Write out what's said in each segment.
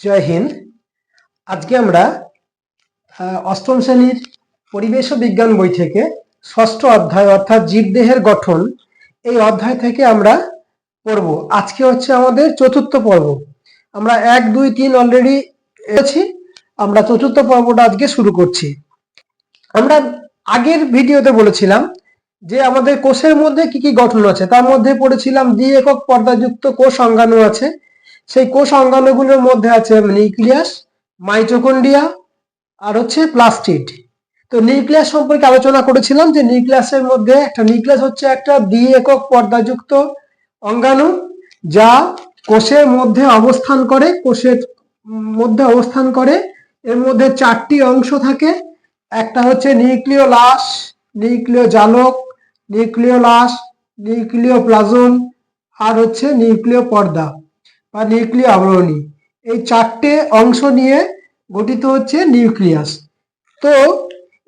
জয় হিন্দ। আজকে আমরা অষ্টম শ্রেণীর পরিবেশ বিজ্ঞান বই থেকে ষষ্ঠ অধ্যায় অর্থাৎ জীবদেহের গঠন এই অধ্যায় থেকে আমরা পড়ব। আজকে হচ্ছে আমাদের চতুর্থ পর্ব। আমরা 1, 2, 3 অলরেডি এসেছি, আমরা চতুর্থ পর্বটা আজকে শুরু করছি। আমরা আগের ভিডিওতে বলেছিলাম যে আমাদের কোষের মধ্যে কি কি গঠন আছে, তার মধ্যে পড়েছিলাম দ্বি একক পর্দাযুক্ত কোষ অঙ্গাণু আছে। সেই কোষ অঙ্গাণুগুলোর মধ্যে আছে নিউক্লিয়াস, মাইটোকন্ড্রিয়া আর হচ্ছে প্লাস্টিড। তো নিউক্লিয়াস সম্পর্কে আলোচনা করেছিলাম যে নিউক্লিয়াসের মধ্যে নিউক্লিয়াস হচ্ছে একটা দ্বি একক পর্দাযুক্ত অঙ্গাণু যা কোষের মধ্যে অবস্থান করে। এর মধ্যে 4টি অংশ থাকে। একটা হচ্ছে নিউক্লিওলাস, নিউক্লিওজালক, নিউক্লিওলাস, নিউক্লিওপ্লাজম আর হচ্ছে নিউক্লিয় পর্দা বা নিউক্লিয় আবরণী। এই 4টে অংশ নিয়ে গঠিত হচ্ছে নিউক্লিয়াস। তো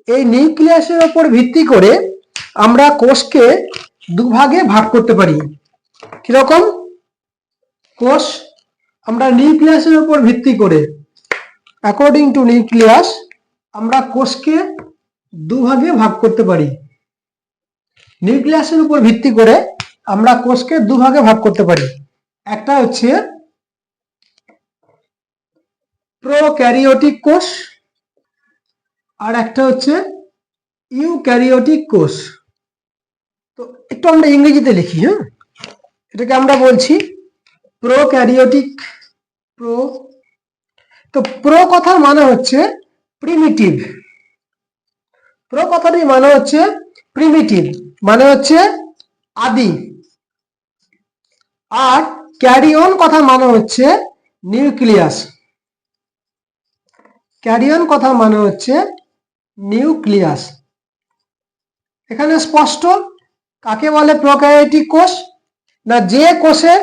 এই নিউক্লিয়াসের উপর ভিত্তি করে আমরা কোষকে দুভাগে ভাগ করতে পারি। কিরকম? কোষ আমরা নিউক্লিয়াসের উপর ভিত্তি করে, অ্যাকর্ডিং টু নিউক্লিয়াস, আমরা কোষকে দুভাগে ভাগ করতে পারি। নিউক্লিয়াসের উপর ভিত্তি করে আমরা কোষকে দুভাগে ভাগ করতে পারি। একটা হচ্ছে প্রোক্যারিওটিক কোষ আর একটা হচ্ছে ইউক্যারিওটিক কোষ। তো একটু আমরা ইংরেজিতে লিখি। এটাকে আমরা বলছি প্রোক্যারিওটিক। প্রো কথার মানে হচ্ছে প্রিমিটিভ। প্রো কথাটির মানে হচ্ছে প্রিমিটিভ, মানে হচ্ছে আদি। আর ক্যারিয়ন কথার মানে হচ্ছে নিউক্লিয়াস। ক্যারিয়ন কথার মানে হচ্ছে নিউক্লিয়াস। এখানে স্পষ্ট কাকে বলে প্রোক্যারিওটিক কোষ? না, যে কোষে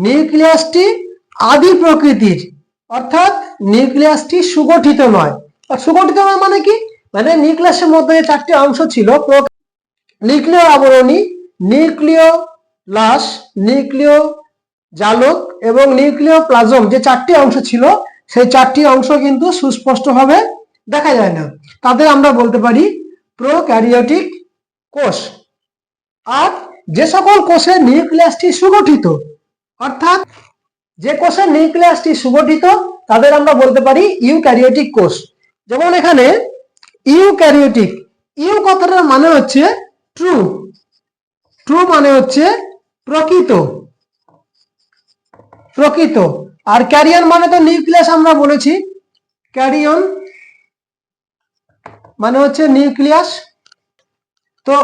নিউক্লিয়াসটি আদি প্রকৃতির, অর্থাৎ নিউক্লিয়াসটি সুগঠিত নয়। সুগঠিত নয় মানে কি? মানে নিউক্লিয়াসের মধ্যে 4টি অংশ ছিল, নিউক্লিয় আবরণী, নিউক্লিওলাস, নিউক্লিয় জালক এবং নিউক্লিয় প্লাজম, যে 4টি অংশ ছিল সেই 4টি অংশ কিন্তু সুস্পষ্টভাবে দেখা যায় না। তাদের আমরা বলতে পারি প্রোক্যারিওটিক কোষ। আর যে সকল কোষের নিউক্লিয়াসটি সুগঠিত, অর্থাৎ যে কোষের নিউক্লিয়াসটি সুগঠিত, তাদের আমরা বলতে পারি ইউক্যারিওটিক কোষ। যেমন এখানে ইউক্যারিওটিক, ইউ কথাটার মানে হচ্ছে ট্রু। ট্রু মানে হচ্ছে প্রকৃত। আর ক্যারিয়ন মানে তো নিউক্লিয়াস, আমরা বলেছি ক্যারিয়ন মানে হচ্ছে নিউক্লিয়াস। তো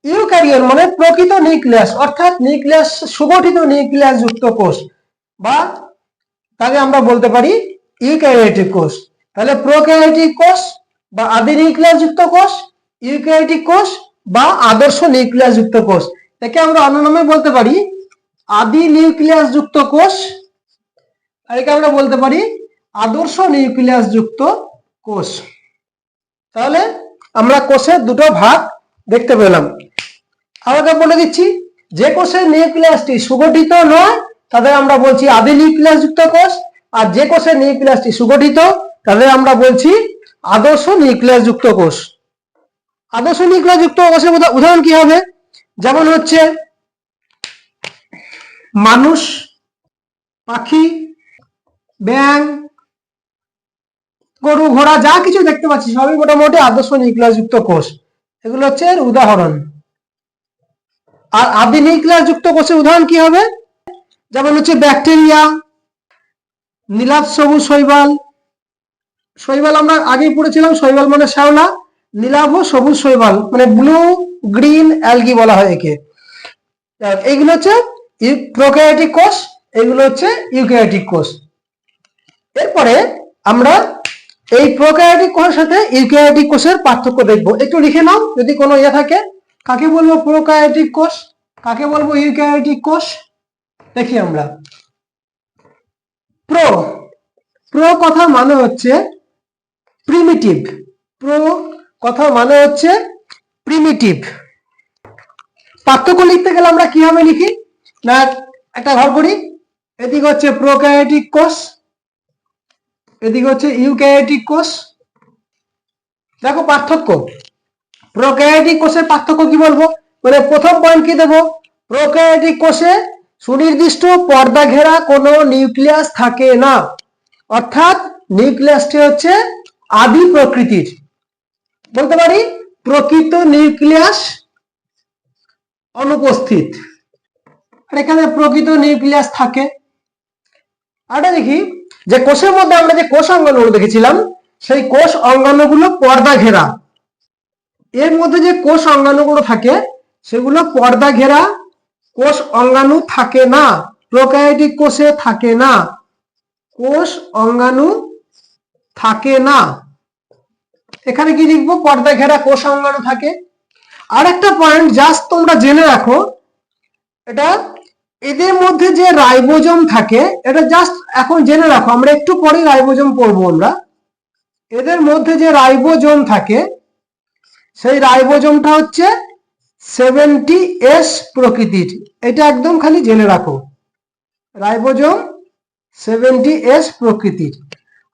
ইউক্যারিয়ন মানে প্রকৃত নিউক্লিয়াস, অর্থাৎ নিউক্লিয়াস সুগঠিত নিউক্লিয়াস যুক্ত কোষ, বা তাকে আমরা বলতে পারি ইউক্যারিওটিক কোষ। তাহলে প্রোক্যারিওটিক কোষ বা আদি নিউক্লিয়াস যুক্ত কোষ, ইউক্যারিওটিক কোষ বা আদর্শ নিউক্লিয়াস যুক্ত কোষ। একে আমরা অন্য নামে বলতে পারি আদি নিউক্লিয়াস যুক্ত কোষ, আর একে আমরা বলতে পারি আদর্শ নিউক্লিয়াস যুক্ত কোষ। তাহলে আমরা কোষের দুটো ভাগ দেখতে পেলাম। আমাকে বলে দিচ্ছি, যে কোষের নিউক্লিয়াসটি সুগঠিত নয় তাদের আমরা বলছি আদি নিউক্লিয়াস যুক্ত কোষ, আর যে কোষের নিউক্লিয়াসটি সুগঠিত তাদের আমরা বলছি আদর্শ নিউক্লিয়াস যুক্ত কোষ। আদর্শ নিউক্লিয়াস যুক্ত কোষের উদাহরণ কি হবে? যেমন হচ্ছে মানুষ, পাখি, ব্যাঙ, গরু, ঘোড়া, যা কিছু দেখতে পাচ্ছি সবই মোটামুটি আদর্শ নিউক্লিয়াস যুক্ত কোষ। এগুলো হচ্ছে এর উদাহরণ। আর আদি নিউক্লিয়াস যুক্ত কোষের উদাহরণ কি হবে? যেমন হচ্ছে ব্যাকটেরিয়া, নীলাভ সবুজ শৈবাল। শৈবাল আমরা আগেই পড়েছিলাম, শৈবাল মানে শ্যাওলা, নীলাভ সবুজ শৈবাল মানে ব্লু গ্রিন অ্যালগি বলা হয় একে। এইগুলো হচ্ছে প্রোক্যারিওটিক কোষ, এগুলো হচ্ছে ইউক্যারিওটিক কোষ। এরপরে আমরা এই প্রোক্যারিওটিক কোষের সাথে ইউক্যারিওটিক কোষের পার্থক্য দেখব। একটু লিখে নাও যদি কোনো ইয়ে থাকে। কাকে বলবো প্রোক্যারিওটিক কোষ, কাকে বলবো ইউক্যারিওটিক কোষ? দেখি আমরা। প্রো কথার মানে হচ্ছে প্রিমিটিভ। প্রো কথার মানে হচ্ছে প্রিমিটিভ। পার্থক্য লিখতে গেলে আমরা কিভাবে লিখি? না, একটা ঘর করি। এদিকে হচ্ছে প্রোক্যারিওটিক কোষ, এদিকে হচ্ছে ইউক্যারিওটিক কোষ। দেখো পার্থক্য, প্রোক্যারিওটিক কোষের পার্থক্য কি বলবো, মানে প্রথম পয়েন্ট কি দেবো, প্রোক্যারিওটিক কোষে সুনির্দিষ্ট পর্দা ঘেরা কোনো নিউক্লিয়াস থাকে না, অর্থাৎ নিউক্লিয়াসটি হচ্ছে আদি প্রকৃতির, বলতে পারি প্রকৃত নিউক্লিয়াস অনুপস্থিত। আর এখানে প্রকৃত নিউক্লিয়াস থাকে। আর দেখি যে কোষের মধ্যে আমরা যে কোষ অঙ্গাণুগুলো দেখেছিলাম, সেই কোষ অঙ্গাণুগুলো পর্দা ঘেরা। এর মধ্যে যে কোষ অঙ্গাণুগুলো থাকে সেগুলো পর্দা ঘেরা কোষ অঙ্গাণু থাকে না, প্রোক্যারিওটিক কোষে থাকে না, কোষ অঙ্গাণু থাকে না। এখানে কি লিখবো, পর্দা ঘেরা কোষ অঙ্গাণু থাকে। আর একটা পয়েন্ট জাস্ট তোমরা জেনে রাখো, এটা এদের মধ্যে যে রাইবোজোম থাকে, এটা জাস্ট এখন জেনে রাখো, আমরা একটু পরে রাইবোজোম পড়বো আমরা। এদের মধ্যে যে রাইবোজোম থাকে সেই রাইবোজোমটা হচ্ছে 70S প্রকৃতির, এটা একদম খালি জেনে রাখো, রাইবোজোম 70S প্রকৃতির।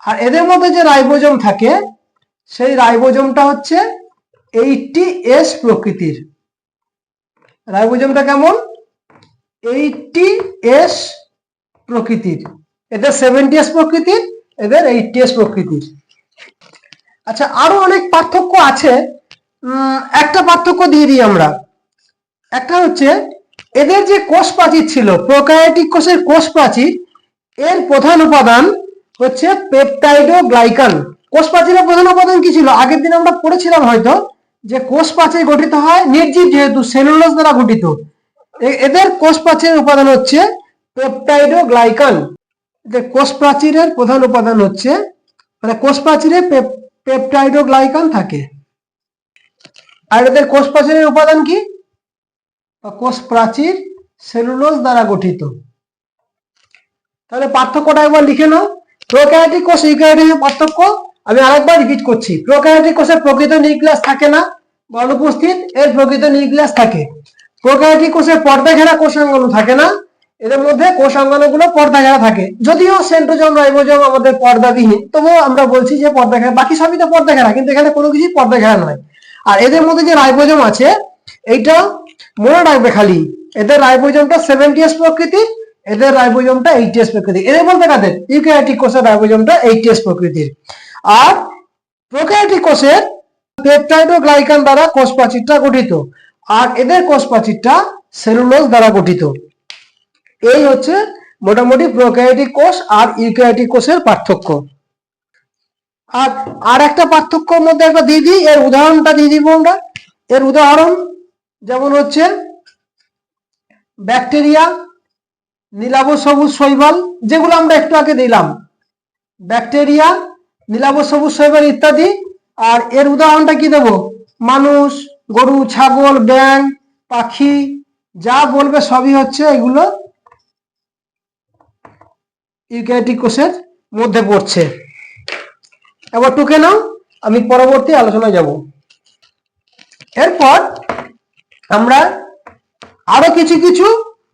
আর এদের মধ্যে যে রাইবোজোম থাকে সেই রাইবোজোমটা হচ্ছে 80S প্রকৃতির। রাইবোজোমটা কেমন, 80S প্রকৃতির। এদের 70S প্রকৃতির, এদের 80S প্রকৃতির। আচ্ছা, আরো অনেক পার্থক্য আছে, একটা পার্থক্য দিয়ে দিই আমরা। একটা হচ্ছে এদের যে কোষ প্রাচীর ছিল, প্রোক্যারিওটিক কোষের কোষ প্রাচীর, এর প্রধান উপাদান হচ্ছে পেপটাইডোগ্লাইকান। কোষ প্রাচীরের প্রধান উপাদান কি ছিল, আগের দিন আমরা পড়েছিলাম হয়তো, যে কোষ প্রাচীর গঠিত হয় নির্জীব যেহেতু সেলুলোজ দ্বারা গঠিত, এদের কোষ প্রাচীরের উপাদান হচ্ছে পেপটাইডোগ্লাইকান। যে কোষ প্রাচীরের প্রধান উপাদান হচ্ছে, মানে কোষ প্রাচীরে পেপটাইডোগ্লাইকান থাকে। আর এদের কোষ প্রাচীরের উপাদান কি, কোষ প্রাচীর সেলুলোজ দ্বারা গঠিত। তাহলে পার্থক্যটা একবার লিখে নাও, প্রোক্যারিওটিক কোষ ইউক্যারিওটিক পার্থক্য আমি আরেকবার রিপিট করছি। প্রোক্যারিওটিক কোষের প্রকৃত নিউক্লিয়াস থাকে না বা অনুপস্থিত, এর প্রকৃত নিউক্লিয়াস থাকে। প্রোক্যারিওটিক কোষের পর্দা ঘেরা কোষাঙ্গাণু থাকে না, এদের মধ্যে কোষাঙ্গাণুগুলো পর্দা ঘেরা থাকে। যদিও সেন্ট্রোজোম রাইবোজোম আমাদের পর্দাবিহীন, তবুও আমরা বলছি যে পর্দা ঘেরা, বাকি সবই তো পর্দা ঘেরা, কিন্তু এখানে কোনো কিছুই পর্দা ঘেরা নয়। আর এদের মধ্যে যে রাইবোজোম আছে, এইটা মনে রাখবে খালি, এদের রাইবোজোমটা 70S প্রকৃতির, এদের রাইবোজোমটা 80S প্রকৃতির। এদের বলতে কাদের, ইউক্যারিওটিক কোষের রাইবোজোমটা 80S প্রকৃতির। আর প্রোক্যারিওটিক কোষের পেপটাইডোগ্লাইকান দ্বারা কোষ প্রাচীরটা গঠিত, আর এদের কোষ প্রাচীরটা সেলুলোজ দ্বারা গঠিত। এই হচ্ছে মোটামুটি প্রোক্যারিওটিক কোষ আর ইউক্যারিওটিক কোষের পার্থক্য। আর একটা পার্থক্যের মধ্যে একটা দিয়ে দিই, এর উদাহরণটা দিয়ে দিব আমরা। এর উদাহরণ যেমন হচ্ছে ব্যাকটেরিয়া, নীলাভ সবুজ শৈবাল, যেগুলো আমরা একটু আগে দিলাম, ব্যাকটেরিয়া, নীলাভ সবুজ শৈবাল ইত্যাদি। আর এর উদাহরণটা কি দেব, মানুষ, গরু, ছাগল, ব্যাঙ, পাখি, যা বলবে সবই হচ্ছে এগুলো ইউক্যারিওটিক কোষের মধ্যে পড়ছে। এবার টুকে নাও, আমি পরবর্তী আলোচনায় যাব। এরপর আমরা আরো কিছু কিছু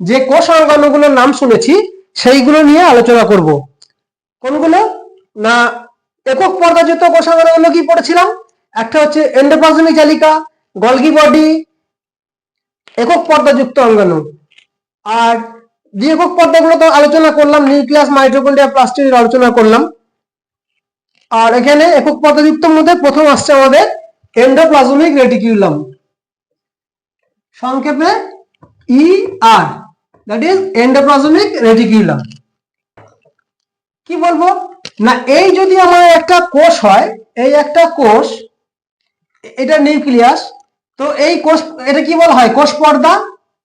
যে কোষ অঙ্গাণুগুলোর নাম শুনেছি সেইগুলো নিয়ে আলোচনা করব। কোনগুলো না, একক পর্দাযুক্ত কোষ অঙ্গাণুগুলো কি পড়েছিলাম, একটা হচ্ছে এন্ডোপ্লাজমিক জালিকা, গলগি বডি, একক পর্দাযুক্ত অঙ্গাণু। আর যে একক পর্দাগুলো তো আলোচনা করলাম, নিউক্লিয়াস, মাইটোকন্ড্রিয়া, প্লাস্টিড আলোচনা করলাম। আর এখানে একক পর্দাযুক্ত মধ্যে প্রথম আসছে আমাদের এন্ডোপ্লাজমিক রেটিকুলাম, সংক্ষেপে ER, that is endoplasmic reticulum. কি বলবো না, এই যদি আমার একটা কোষ হয়, এই একটা কোষ, এটা নিউক্লিয়াস, তো এই কোষ, এটা কি বলা হয়, কোষ পর্দা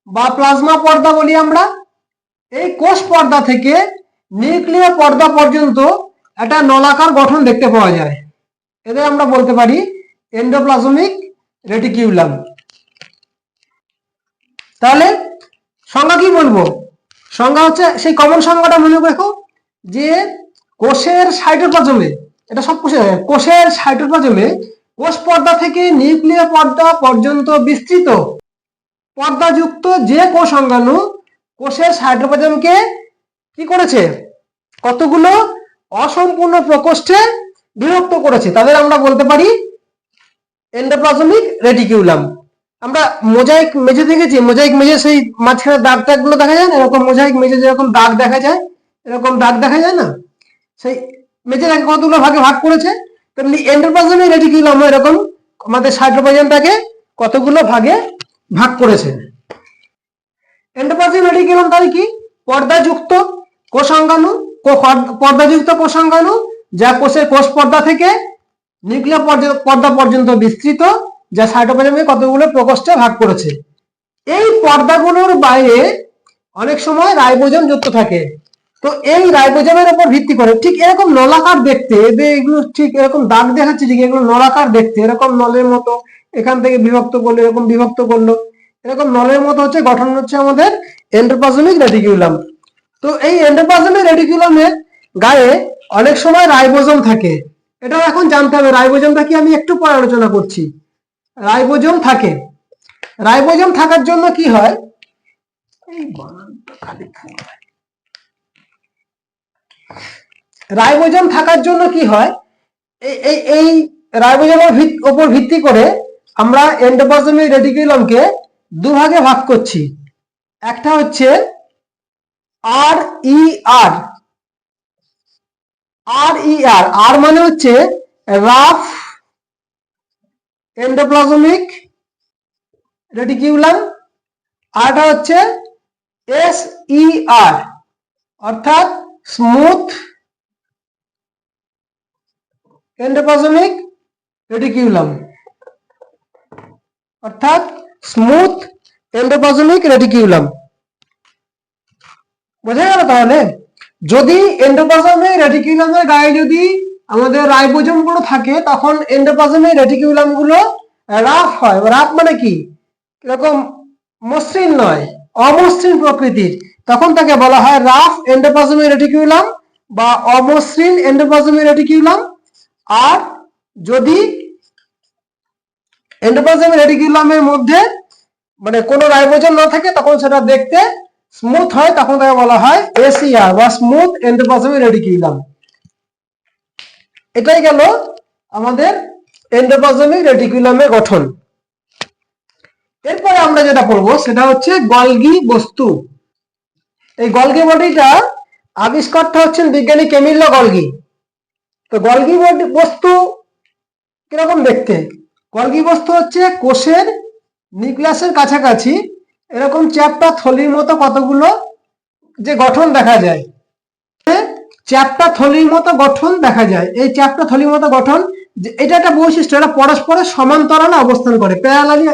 বা প্লাজমা পর্দা বলি আমরা। এই কোষ পর্দা থেকে নিউক্লিয়ার পর্দা পর্যন্ত একটা নলাকার গঠন দেখতে পাওয়া যায়, এদের আমরা বলতে পারি এন্ডোপ্লাজমিক রেটিকুলাম। তাহলে সংজ্ঞা কি বলবো, সংজ্ঞা হচ্ছে সেই কমন সংজ্ঞাটা মনে রাখো, যে কোষের সাইটোপ্লাজমে, এটা সব কোষের সাইটোপ্লাজমে কোষ পর্দা থেকে নিউক্লিয়ার পর্দা পর্যন্ত বিস্তৃত পর্দাযুক্ত যে কোষ অঙ্গাণু কোষের সাইটোপ্লাজমকে কি করেছে, কতগুলো অসম্পূর্ণ প্রকোষ্ঠে বিভক্ত করেছে, তাদের আমরা বলতে পারি এন্ডোপ্লাজমিক রেটিকিউলাম। আমরা মোজাইক মেঝে দেখেছি, মোজাইক মেঝে সেই মাঝখানে দাগ টাগ গুলো দেখা যায় না, এরকম মোজাইক মেঝে যেরকম দাগ দেখা যায়, এরকম দাগ দেখা যায় না, সেই মেঝেটাকে কতগুলো ভাগে ভাগ করেছে, তেমনি এন্ডোপ্লাজমিক রেটিকিউলাম এরকম আমাদের সাইটোপ্লাজমটাকে কতগুলো ভাগে ভাগ করেছে। এন্ডোপ্লাজমিক রেটিকুলাম তাহলে কি? পর্দাযুক্ত কোষাঙ্গাণু, পর্দাযুক্ত কোষাঙ্গাণু যা কোষের কোষ পর্দা থেকে নিউক্লিয়ার পর্দা পর্যন্ত বিস্তৃত, যা সাইটোপ্লাজমে কতগুলো প্রকোষ্ঠে ভাগ করেছে। এই পর্দাগুলোর বাইরে অনেক সময় রাইবোজোম যুক্ত থাকে। তো এই রাইবোজোমের উপর ভিত্তি করে ঠিক এরকম নলাকার দেখতে, এগুলো ঠিক এরকম দাগ দেখাচ্ছে, ঠিক এগুলো নলাকার দেখতে, এরকম নলের মতো, এখান থেকে বিভক্ত করলো, এরকম বিভক্ত করলো, এরকম নলের মতো হচ্ছে গঠন হচ্ছে আমাদের এন্ডোপ্লাজমিক রেটিকুলাম। তো এই এন্ডোপ্লাজমিক রেটিকুলামের গায়ে অনেক সময় রাইবোজোম থাকে। এটাও এখন জানতে হবে, রাইবোজোমটা কি আমি একটু পরে আলোচনা করছি। রাইবোজোম থাকে, রাইবোজোম থাকার জন্য কি হয়, রাইবোজোম থাকার জন্য কি হয়, এই রাইবোজোমের উপর ভিত্তি করে আমরা এন্ডোপ্লাজমিক রেটিকুলামকে দুভাগে ভাগ করছি। একটা হচ্ছে আর ই আর, আর ই আর, আর মানে হচ্ছে রাফ এন্ডোপ্লাজমিক রেটিকুলাম, আরটা হচ্ছে এস ই আর অর্থাৎ স্মুথ এন্ডোপ্লাজমিক রেটিকুলাম, অর্থাৎ স্মুথ এন্ডোপ্লাজমিক রেটিকুলাম। বোঝা গেল? তাহলে যদি এন্ডোপ্লাজমিক রেটিকুলামের গায়ে যদি আমাদের রাইবোজোম গুলো থাকে, তখন এন্ডোপ্লাজমিক রেটিকুলাম গুলো রাফ হয়। রাফ মানে কি? এরকম মসৃণ নয়, অমসৃণ প্রকৃতির, তখন তাকে বলা হয় রাফ এন্ডোপ্লাজমিক রেটিকুলাম বা অমসৃণ এন্ডোপ্লাজমিক রেটিকুলাম। আর যদি এন্ডোপ্লাজমিক রেটিকুলামের মধ্যে মানে কোনো রাইবোজোম না থাকে, তখন সেটা দেখতে স্মুথ হয়, তখন তাকে বলা হয় এসইআর বা স্মুথ এন্ডোপ্লাজমিক রেটিকুলাম। এটাই গেল আমাদের এন্ডোপ্লাজমিক রেটিকুলামের গঠন। এরপরে আমরা যেটা পড়বো সেটা হচ্ছে গলগি বস্তু। এই গলগি বডিটা আবিষ্কারটা হচ্ছেন বিজ্ঞানী ক্যামিলো গলগি। তো গলগি বস্তু কিরকম দেখতে? গলগি বস্তু হচ্ছে কোষের নিউক্লিয়াসের কাছাকাছি এরকম চ্যাপ্টা থলির মতো কতগুলো যে গঠন দেখা যায়, চ্যাপ্টা থলির মতো গঠন দেখা যায়। এই চ্যাপ্টা থলির মতো গঠন, এটা একটা বৈশিষ্ট্য, এটা পরস্পরের সমান্তরালে অবস্থান করে, প্যারালালি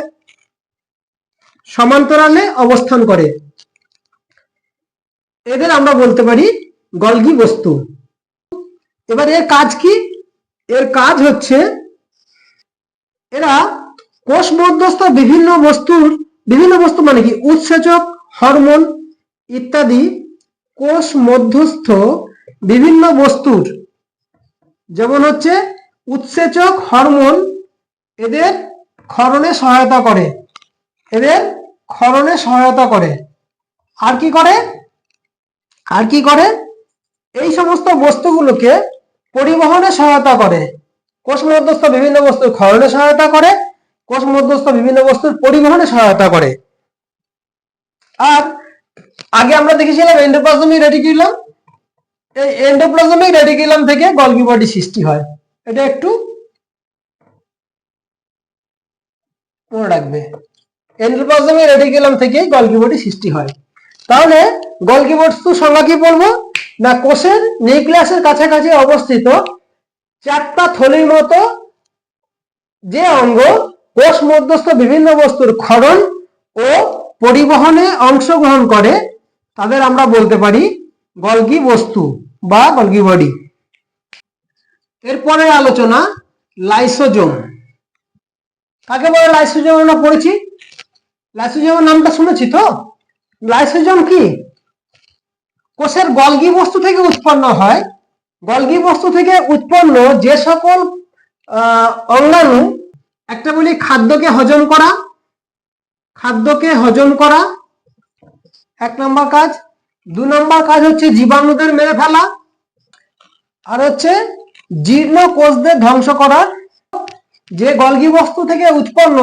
সমান্তরালে অবস্থান করে। এদের আমরা বলতে পারি গলগি বস্তু। এবার এর কাজ কি? এর কাজ হচ্ছে এরা কোষ মধ্যস্থ বিভিন্ন বস্তু মানে কি উৎসেচক, হরমোন ইত্যাদি কোষ মধ্যস্থ বিভিন্ন বস্তুর, যেমন হচ্ছে উৎসেচক, হরমোন, এদের ক্ষরণে সহায়তা করে, এদের ক্ষরণে সহায়তা করে। আর কি করে? আর কি করে? এই সমস্ত বস্তুগুলোকে পরিবহনে সহায়তা করে। কোষ মধ্যস্থ বিভিন্ন বস্তুর ক্ষরণে সহায়তা করে, কোষ মধ্যস্থ বিভিন্ন বস্তুর পরিবহনে সহায়তা করে। আর আগে আমরা দেখেছিলাম এন্ডোপ্লাজমিক রেটিকুলাম, এই এন্ডোপ্লাজমিক রেটিকুলাম থেকে গলগি বডি সৃষ্টি হয়। এটা একটু মনে রাখবে, এন্ডোপ্লাজমিক রেটিকুলাম থেকে গলগি বডি সৃষ্টি হয়। তাহলে গলগি বস্তুর সংজ্ঞা কি বলবো না, কোষের নিউক্লিয়াসের কাছাকাছি অবস্থিত চারটা থলির মতো যে অঙ্গ কোষ মধ্যস্থ বিভিন্ন বস্তুর ক্ষরণ ও পরিবহনে অংশগ্রহণ করে, তাদের আমরা বলতে পারি গলগি বস্তু বা গলগি বডি। এরপরে আলোচনা লাইসোজোম। কাকে বলে লাইসোজোম? আমরা পড়েছি, লাইসোজোমের নামটা শুনেছি তো। লাইসোজোম কি? কোষের গলগি বস্তু থেকে উৎপন্ন হয়। গলগি বস্তু থেকে উৎপন্ন যে সকল অঙ্গাণু, একটা বলি খাদ্যকে হজম করা, খাদ্যকে হজম করা এক নম্বর কাজ। 2 নম্বর কাজ হচ্ছে জীবাণুদের মেরে ফেলা। আর হচ্ছে জীর্ণ কোষদের ধ্বংস করা। যে গলগি বস্তু থেকে উৎপন্ন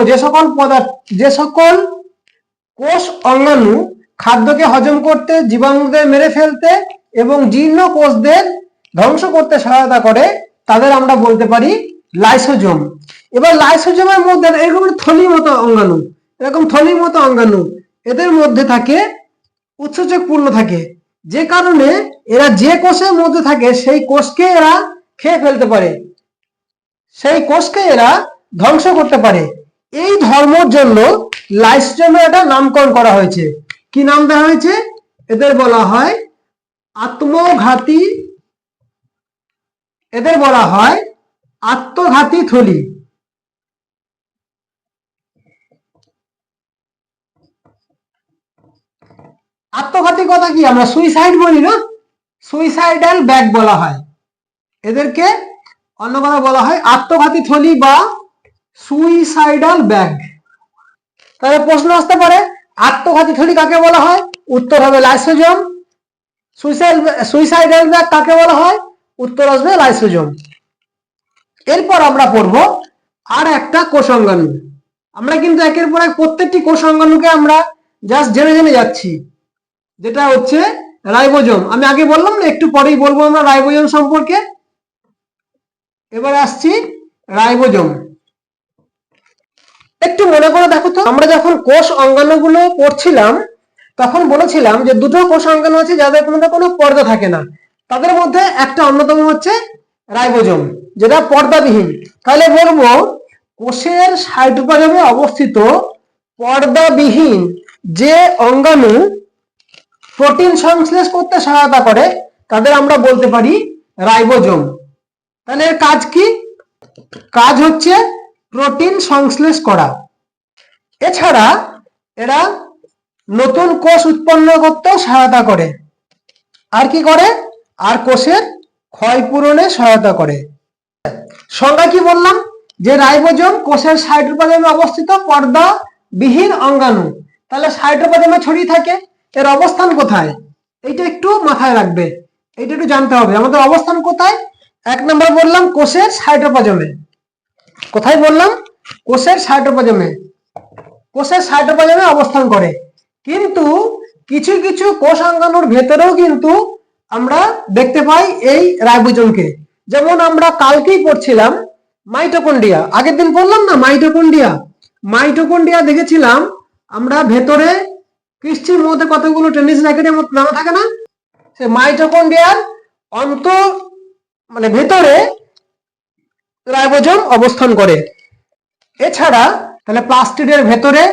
যে সকল কোষ অঙ্গাণু খাদ্যকে হজম করতে, জীবাণুদের মেরে ফেলতে এবং জীর্ণ কোষদের ধ্বংস করতে সহায়তা করে, তাদের আমরা বলতে পারি লাইসোজোম। এবার লাইসোজোমের মধ্যে এরকম থলির মতো অঙ্গাণু এদের মধ্যে থাকে উৎসেচক পূর্ণ থাকে, যে কারণে এরা যে কোষের মধ্যে থাকে সেই কোষকে এরা খেয়ে ফেলতে পারে, সেই কোষকে এরা ধ্বংস করতে পারে। এই ধর্মের জন্য লাইসোজোমের একটা নামকরণ করা হয়েছে। কি নাম দেওয়া হয়েছে? এদের বলা হয় আত্মঘাতী, এদের বলা হয় আত্মঘাতী থলি। আত্মঘাতী কথা কি আমরা সুইসাইড বলি না, সুইসাইডাল ব্যাগ বলা হয় এদেরকে, অন্য কথা বলা হয় আত্মঘাতী থলি বা সুইসাইডাল ব্যাগ। তাহলে প্রশ্ন আসতে পারে আত্মঘাতী থলি কাকে বলা হয়? উত্তর হবে লাইসোজোম। সুইসাইডাল ব্যাগ কাকে বলা হয়? উত্তর আসবে লাইসোজোম। এরপর আমরা পড়ব আর একটা কোষ অঙ্গাণু। আমরা কিন্তু একের পর এক প্রত্যেকটি কোষ অঙ্গাণুকে আমরা জাস্ট জেনে জেনে যাচ্ছি, যেটা হচ্ছে রাইবোজোম। আমি আগে বললাম না, একটু পরেই বলবো আমরা রাইবোজোম সম্পর্কে। এবার আসছি রাইবোজোম। একটু মনে করে দেখো তো, আমরা যখন কোষ অঙ্গাণুগুলো পড়ছিলাম তখন বলেছিলাম যে দুটো কোষ অঙ্গাণু আছে যাদের কোনো পর্দা থাকে না, তাদের মধ্যে একটা অন্যতম হচ্ছে রাইবোজোম, যেটা পর্দাবিহীন। তাহলে বলবো কোষের সাইটোপ্লাজমে অবস্থিত পর্দাবিহীন যে অঙ্গাণু প্রোটিন সংশ্লেষ করতে সহায়তা করে তাদের আমরা বলতে পারি রাইবোজোম। তাহলে এর কাজ কি? কাজ হচ্ছে প্রোটিন সংশ্লেষ করা। এছাড়া এরা নতুন কোষ উৎপন্ন করতে সহায়তা করে। আর কি করে? আর কোষের ক্ষয়পূরণে সহায়তা করে। সংজ্ঞা কি বললাম? যে রাইবোজোম কোষের সাইটোপ্লাজমে অবস্থিত পর্দাবিহীন অঙ্গাণু। তাহলে সাইটোপ্লাজমে ছড়িয়ে থাকে, এর অবস্থান কোথায়? এইটা একটু মাথায় রাখবে, এইটা একটু জানতে হবে আমাদের অবস্থান কোথায়। এক নম্বর বললাম কোষের সাইটোপ্লাজমে। কোথায় বললাম? কোষের সাইটোপ্লাজমে। কোষের সাইটোপ্লাজমে অবস্থান করে। কিন্তু কিছু কিছু কোষ অঙ্গাণুর ভেতরেও কিন্তু আমরা দেখতে পাই এই রাইবোজোমকে। যেমন আমরা কালকেই পড়ছিলাম মাইটোকন্ড্রিয়া, আগের দিন পড়লাম না মাইটোকন্ড্রিয়া। মাইটোকন্ড্রিয়া দেখেছিলাম আমরা ভেতরে কৃষ্টির মধ্যে কতগুলো টেনিস র্যাকেটের মতো দানা থাকে না, সে মাইটোকন্ড্রিয়ার ভেতরে রাইবোজোম অবস্থান করে। এছাড়া তাহলে প্লাস্টিডের ভেতরে,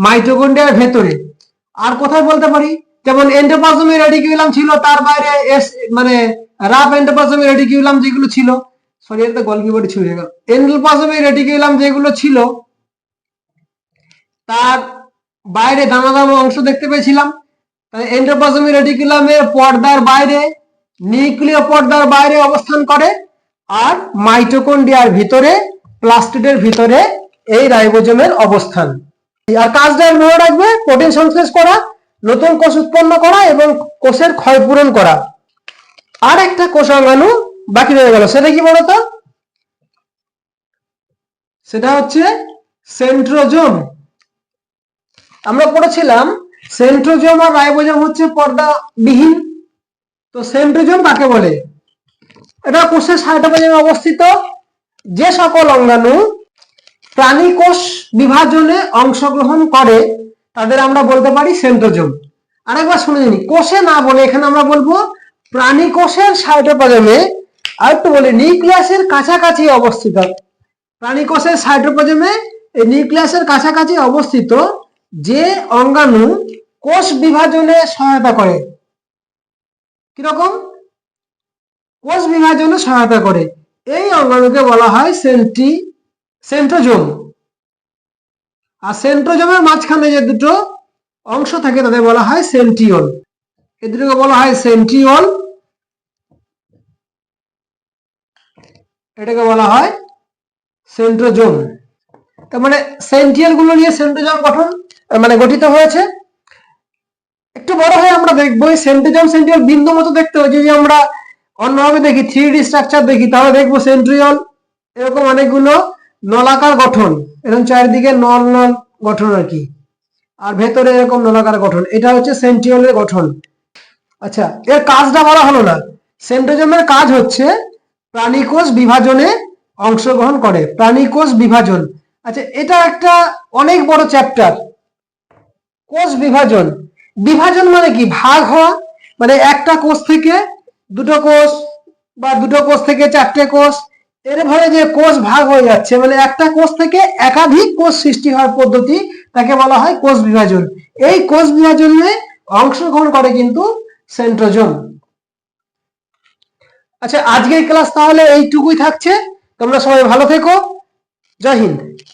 মাইটোকন্ড্রিয়ার ভেতরে আর কোথায় বলতে পারি? যেমন এন্ডোপ্লাজমিক রেটিকুলাম ছিল, তার বাইরে রাফ এন্ডোপ্লাজমিক রেটিকুলাম যেগুলো ছিল, সরি এটা গলগি বডি ছুঁয়ে গেল, এন্ডোপ্লাজমিক রেটিকুলাম যেগুলো ছিল তার বাইরে দানা দানা অংশ দেখতে পেয়েছিলাম। তাহলে এন্ডোপ্লাজমিক রেটিকুলামের পর্দার বাইরে, নিউক্লিয় পর্দার বাইরে অবস্থান করে। আর মাইটোকন্ড্রিয়ার ভিতরে, প্লাস্টিডের ভিতরে এই রাইবোজোমের অবস্থান। আর কাজটা মনে রাখবে, প্রোটিন সংশ্লেষ করা, নতুন কোষ উৎপন্ন করা এবং কোষের ক্ষয়পূরণ করা। আর একটা কোষ অঙ্গাণু বাকি রয়ে গেল, সেটা কি বলতো? সেটা হচ্ছে সেন্ট্রোজোম। আমরা পড়েছিলাম সেন্ট্রোজোম আর রাইবোজোম হচ্ছে পর্দাবিহীন। তো সেন্ট্রোজোম কাকে বলে? এটা কোষের সাইটোপ্লাজমে অবস্থিত যে সকল অঙ্গাণু প্রাণী কোষ বিভাজনে অংশগ্রহণ করে তাদের আমরা বলতে পারি সেন্ট্রোজোম। আরেকবার শুনে নিন, কোষে না বলে এখানে আমরা বলবো প্রাণী কোষের সাইটোপ্লাজমে, আর একটু বলি নিউক্লিয়াসের কাছাকাছি অবস্থিত। প্রাণী কোষের সাইটোপ্লাজমে এই নিউক্লিয়াসের কাছাকাছি অবস্থিত যে অঙ্গাণু কোষ বিভাজনে সহায়তা করে। কিরকম? কোষ বিভাজনে সহায়তা করে, এই অঙ্গাণুকে বলা হয় সেন্ট্রোজোম। আর সেন্ট্রোজোমের মাঝখানে যে দুটো অংশ থাকে তাদের বলা হয় সেন্ট্রিওল। এই দুটোকে বলা হয় সেন্ট্রিওল, এটাকে বলা হয় সেন্ট্রোজোম। তার মানে সেন্ট্রিওল গুলো নিয়ে সেন্ট্রোজোম গঠিত হয়েছে। একটু বড় হয়ে আমরা দেখবো সেন্ট্রোজোম সেন্ট্রিওল বিন্দু মতো দেখতে হয়, যদি আমরা অন্যভাবে দেখি, 3D স্ট্রাকচার দেখি, তাহলে দেখবো সেন্ট্রিওল এরকম অনেকগুলো নলাকার গঠন, এরকম চারিদিকে নল নল গঠন আর কি, আর ভেতরে এরকম নলাকার গঠন, এটা হচ্ছে সেন্ট্রিওলের গঠন। আচ্ছা, এর কাজটা বলা হলো না। সেন্ট্রোজোমের কাজ হচ্ছে প্রাণীকোষ বিভাজনে অংশগ্রহণ করে, প্রাণীকোষ বিভাজন। আচ্ছা, এটা একটা অনেক বড় চ্যাপ্টার, কোষ বিভাজন। বিভাজন মানে কি? ভাগ হওয়া, মানে একটা কোষ থেকে দুটো কোষ বা দুটো কোষ থেকে চারটে কোষ, এর ফলে যে কোষ ভাগ হয়ে যাচ্ছে, মানে একটা কোষ থেকে একাধিক কোষ সৃষ্টি হওয়ার পদ্ধতি, তাকে বলা হয় কোষ বিভাজন। এই কোষ বিভাজনে অংশগ্রহণ করে কিন্তু সেন্ট্রোজোম। আচ্ছা, আজকের ক্লাস তাহলে এইটুকুই থাকছে। তোমরা সবাই ভালো থেকো। জয় হিন্দ।